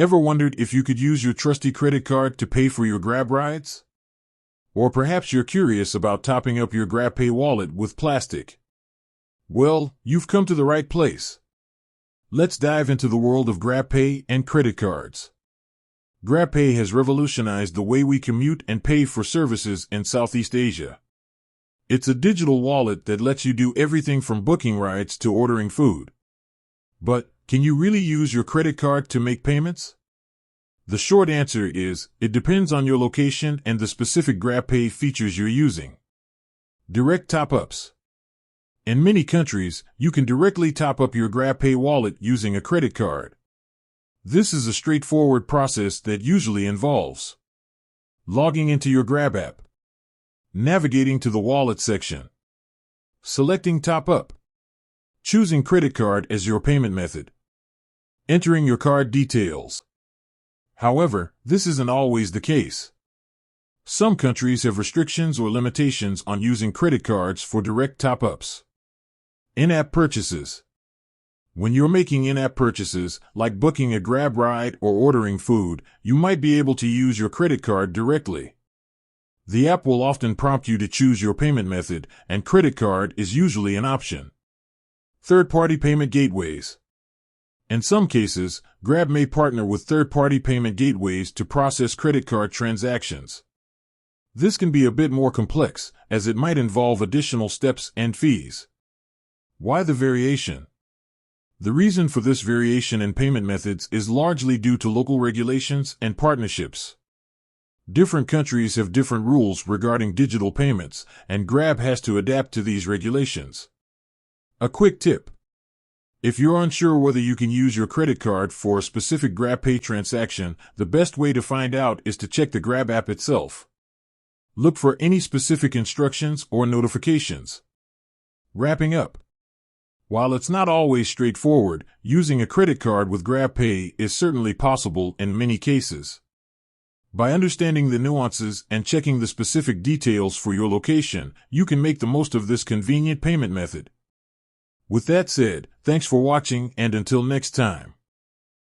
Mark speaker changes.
Speaker 1: Ever wondered if you could use your trusty credit card to pay for your Grab rides? Or perhaps you're curious about topping up your Grabpay wallet with plastic. Well, you've come to the right place. Let's dive into the world of Grabpay and credit cards. Grabpay has revolutionized the way we commute and pay for services in Southeast Asia. It's a digital wallet that lets you do everything from booking rides to ordering food. But can you really use your credit card to make payments? The short answer is, it depends on your location and the specific Grabpay features you're using. Direct top-ups. In many countries, you can directly top up your Grabpay wallet using a credit card. This is a straightforward process that usually involves logging into your Grab app, navigating to the wallet section, selecting top up, choosing credit card as your payment method, entering your card details. However, this isn't always the case. Some countries have restrictions or limitations on using credit cards for direct top-ups. In-app purchases. When you're making in-app purchases, like booking a Grab ride or ordering food, you might be able to use your credit card directly. The app will often prompt you to choose your payment method, and credit card is usually an option. Third-party payment gateways. In some cases, Grab may partner with third-party payment gateways to process credit card transactions. This can be a bit more complex, as it might involve additional steps and fees. Why the variation? The reason for this variation in payment methods is largely due to local regulations and partnerships. Different countries have different rules regarding digital payments, and Grab has to adapt to these regulations. A quick tip. If you're unsure whether you can use your credit card for a specific Grabpay transaction, the best way to find out is to check the Grab app itself. Look for any specific instructions or notifications. Wrapping up. While it's not always straightforward, using a credit card with Grabpay is certainly possible in many cases. By understanding the nuances and checking the specific details for your location, you can make the most of this convenient payment method. With that said, thanks for watching, and until next time.